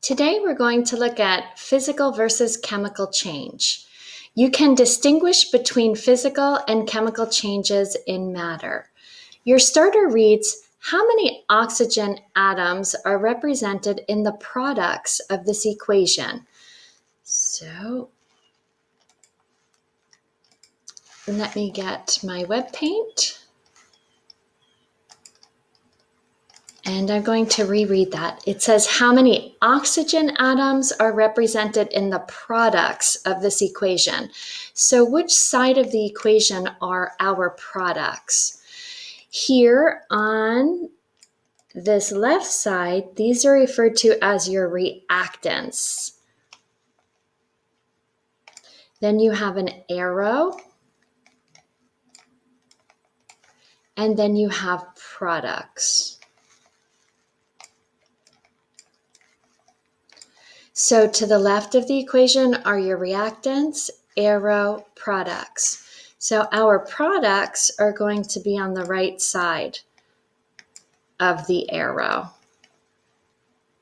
Today we're going to look at physical versus chemical change. You can distinguish between physical and chemical changes in matter. Your starter reads, how many oxygen atoms are represented in the products of this equation? So let me get my web paint. And I'm going to reread that. It says how many oxygen atoms are represented in the products of this equation. So which side of the equation are our products? Here on this left side, these are referred to as your reactants. Then you have an arrow. And then you have products. So to the left of the equation are your reactants, arrow, products. So our products are going to be on the right side of the arrow.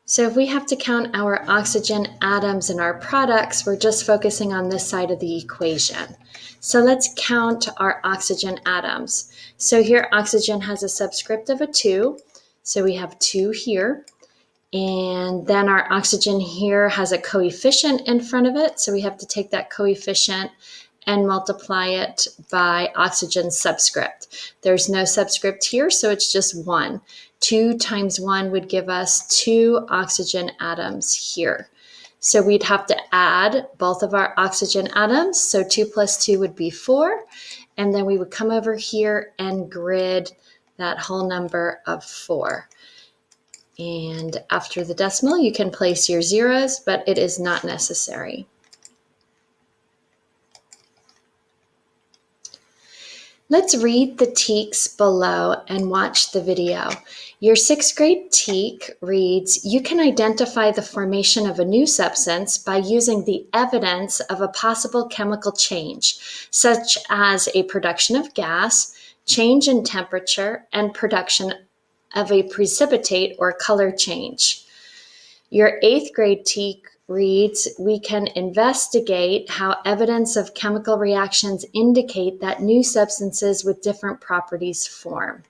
So if we have to count our oxygen atoms in our products, we're just focusing on this side of the equation. So let's count our oxygen atoms. So here oxygen has a subscript of a 2. So we have 2 here. And then our oxygen here has a coefficient in front of it. So we have to take that coefficient and multiply it by oxygen subscript. There's no subscript here, so it's just 1. 2 times 1 would give us 2 oxygen atoms here. So we'd have to add both of our oxygen atoms. So 2 plus 2 would be 4. And then we would come over here and grid that whole number of 4. And after the decimal, you can place your zeros, but it is not necessary. Let's read the teaks below and watch the video. Your 6th grade teak reads, you can identify the formation of a new substance by using the evidence of a possible chemical change, such as a production of gas, change in temperature, and production of a precipitate or color change. Your 8th grade teak reads, we can investigate how evidence of chemical reactions indicate that new substances with different properties form.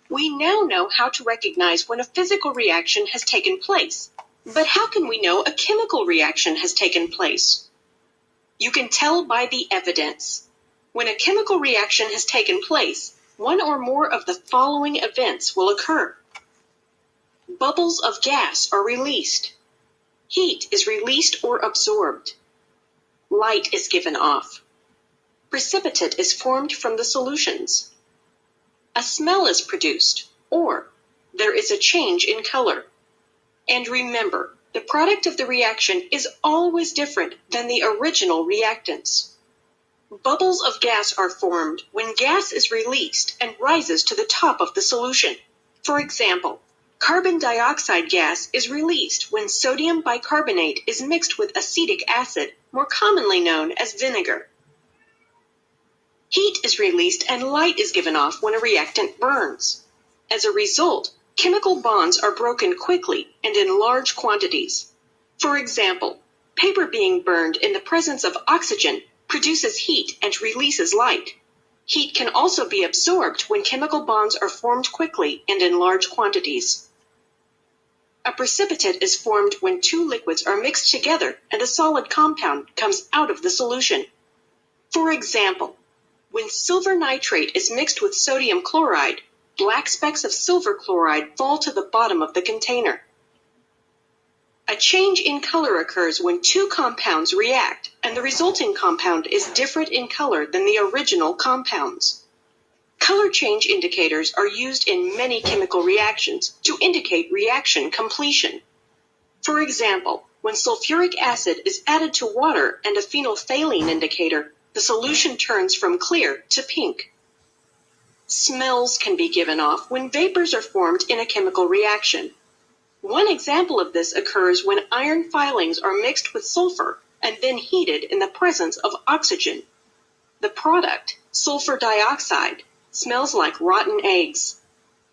We now know how to recognize when a physical reaction has taken place. But how can we know a chemical reaction has taken place? You can tell by the evidence. When a chemical reaction has taken place, one or more of the following events will occur. Bubbles of gas are released. Heat is released or absorbed. Light is given off. Precipitate is formed from the solutions. A smell is produced, or there is a change in color. And remember, the product of the reaction is always different than the original reactants. Bubbles of gas are formed when gas is released and rises to the top of the solution. For example, carbon dioxide gas is released when sodium bicarbonate is mixed with acetic acid, more commonly known as vinegar. Heat is released and light is given off when a reactant burns. As a result, chemical bonds are broken quickly and in large quantities. For example, paper being burned in the presence of oxygen produces heat and releases light. Heat can also be absorbed when chemical bonds are formed quickly and in large quantities. A precipitate is formed when 2 liquids are mixed together and a solid compound comes out of the solution. For example, when silver nitrate is mixed with sodium chloride, black specks of silver chloride fall to the bottom of the container. A change in color occurs when 2 compounds react, and the resulting compound is different in color than the original compounds. Color change indicators are used in many chemical reactions to indicate reaction completion. For example, when sulfuric acid is added to water and a phenolphthalein indicator, the solution turns from clear to pink. Smells can be given off when vapors are formed in a chemical reaction. One example of this occurs when iron filings are mixed with sulfur and then heated in the presence of oxygen. The product, sulfur dioxide, smells like rotten eggs.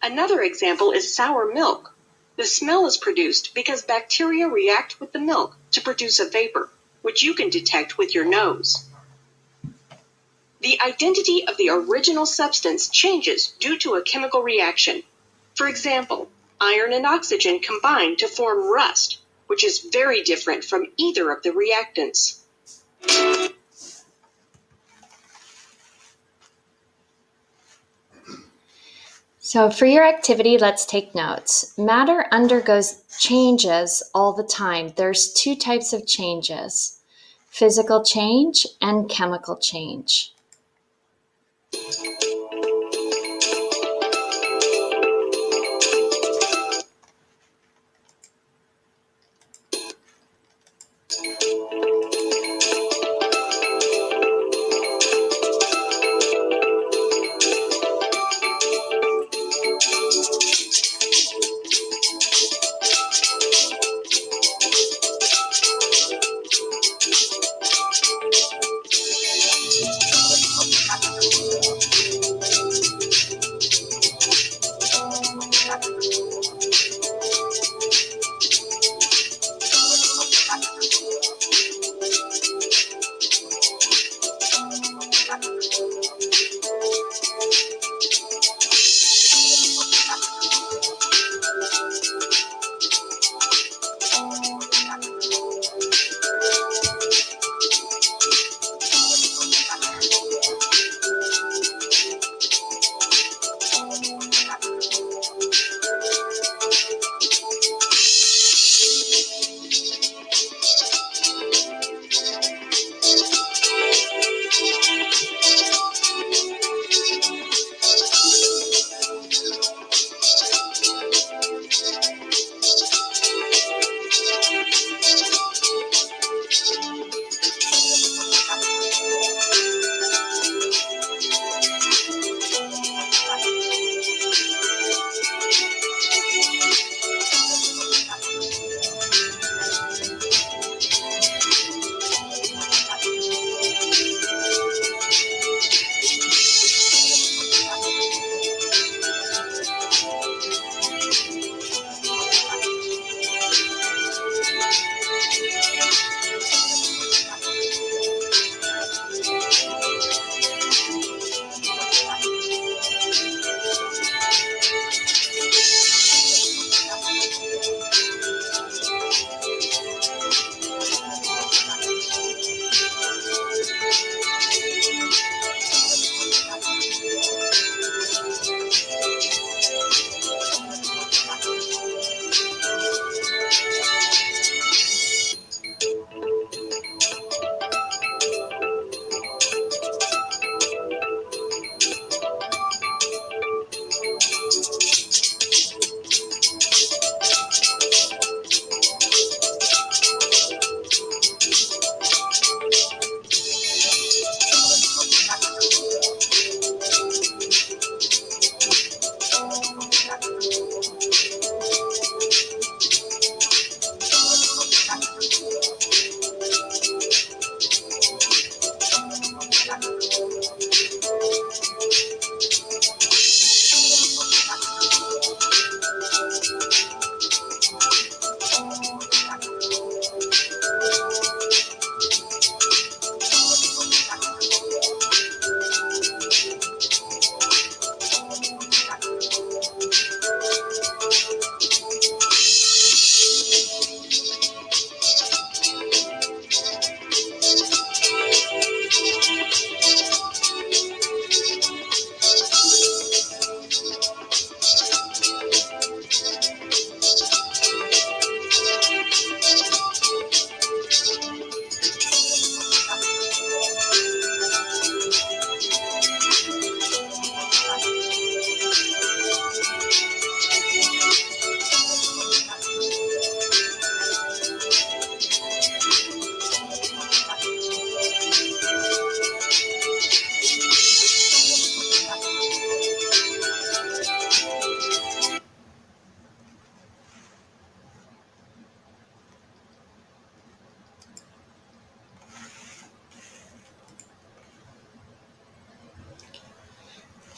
Another example is sour milk. The smell is produced because bacteria react with the milk to produce a vapor, which you can detect with your nose. The identity of the original substance changes due to a chemical reaction. For example, iron and oxygen combine to form rust, which is very different from either of the reactants. So for your activity, let's take notes. Matter undergoes changes all the time. There's two types of changes: physical change and chemical change.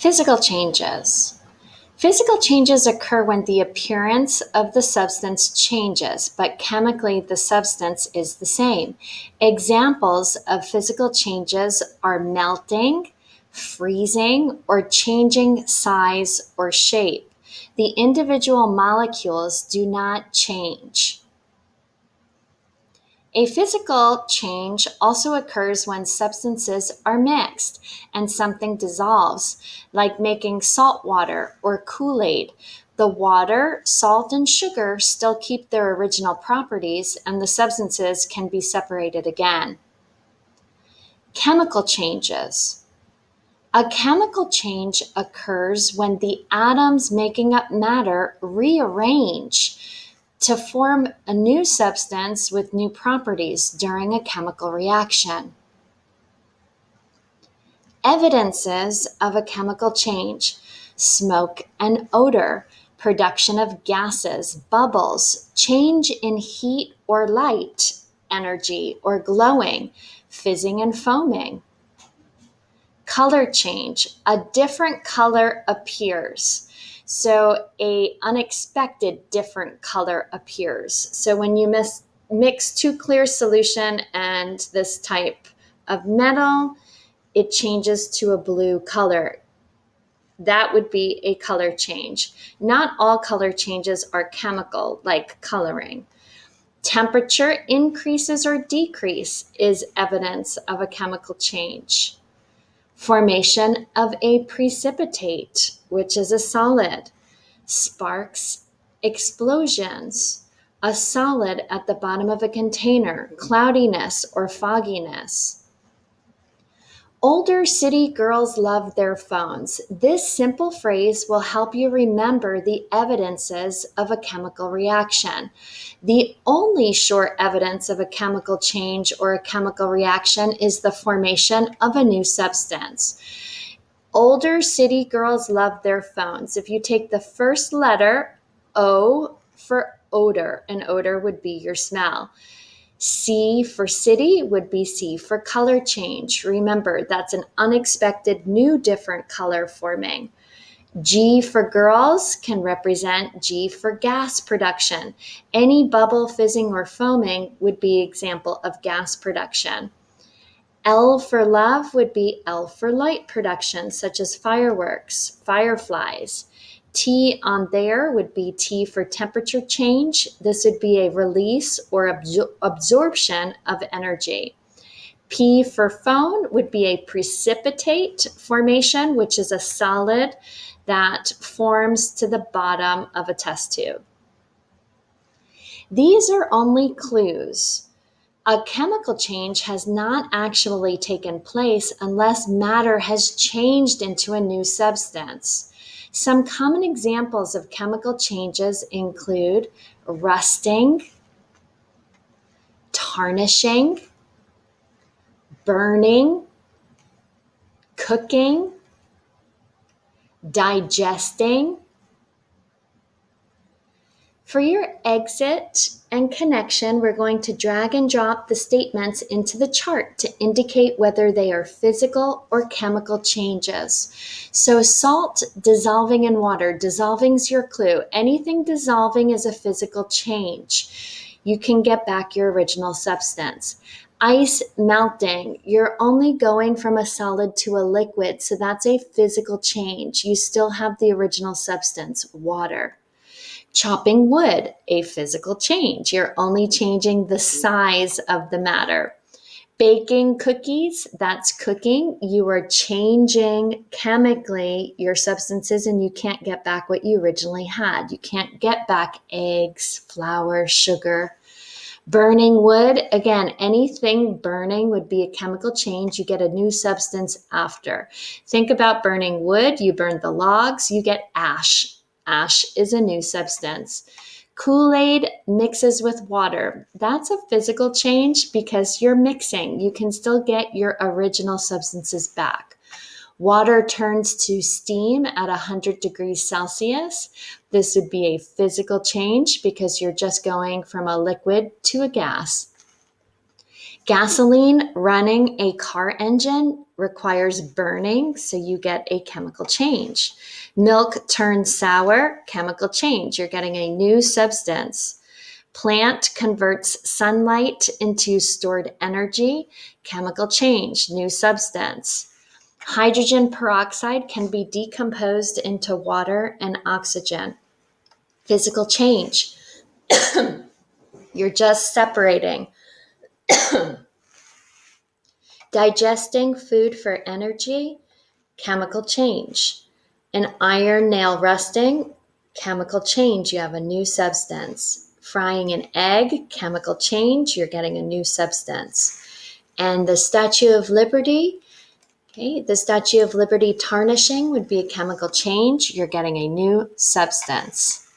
Physical changes. Physical changes occur when the appearance of the substance changes, but chemically the substance is the same. Examples of physical changes are melting, freezing, or changing size or shape. The individual molecules do not change. A physical change also occurs when substances are mixed and something dissolves, like making salt water or Kool-Aid. The water, salt, and sugar still keep their original properties, and the substances can be separated again. Chemical changes. A chemical change occurs when the atoms making up matter rearrange to form a new substance with new properties during a chemical reaction. Evidences of a chemical change: smoke and odor, production of gases, bubbles, change in heat or light, energy or glowing, fizzing and foaming. Color change: a different color appears. So a unexpected different color appears. So when you mix two clear solution and this type of metal, it changes to a blue color. That would be a color change. Not all color changes are chemical, like coloring. Temperature increases or decrease is evidence of a chemical change. Formation of a precipitate, which is a solid. Sparks, explosions, a solid at the bottom of a container, cloudiness or fogginess. Older city girls love their phones. This simple phrase will help you remember the evidences of a chemical reaction. The only sure evidence of a chemical change or a chemical reaction is the formation of a new substance. Older city girls love their phones. If you take the first letter, O for odor, and odor would be your smell. C for city would be C for color change. Remember, that's an unexpected new different color forming. G for girls can represent G for gas production. Any bubble, fizzing, or foaming would be example of gas production. L for love would be L for light production, such as fireworks, fireflies. T on there would be T for temperature change. This would be a release or absorption of energy. P for phone would be a precipitate formation, which is a solid that forms to the bottom of a test tube. These are only clues. A chemical change has not actually taken place unless matter has changed into a new substance. Some common examples of chemical changes include rusting, tarnishing, burning, cooking, digesting. For your exit and connection, we're going to drag and drop the statements into the chart to indicate whether they are physical or chemical changes. So salt dissolving in water, dissolving's your clue. Anything dissolving is a physical change. You can get back your original substance. Ice melting, you're only going from a solid to a liquid, so that's a physical change. You still have the original substance, water. Chopping wood, a physical change. You're only changing the size of the matter. Baking cookies, that's cooking. You are changing chemically your substances and you can't get back what you originally had. You can't get back eggs, flour, sugar. Burning wood, again, anything burning would be a chemical change. You get a new substance after. Think about burning wood. You burn the logs, you get ash. Ash is a new substance. Kool-Aid mixes with water. That's a physical change because you're mixing. You can still get your original substances back. Water turns to steam at 100 degrees Celsius. This would be a physical change because you're just going from a liquid to a gas. Gasoline running a car engine requires burning, so you get a chemical change. Milk turns sour, chemical change. You're getting a new substance. Plant converts sunlight into stored energy, chemical change, new substance. Hydrogen peroxide can be decomposed into water and oxygen, physical change. You're just separating. Digesting food for energy, chemical change. An iron nail rusting, chemical change, you have a new substance. Frying an egg, chemical change, you're getting a new substance. And the Statue of Liberty, the Statue of Liberty tarnishing would be a chemical change, you're getting a new substance.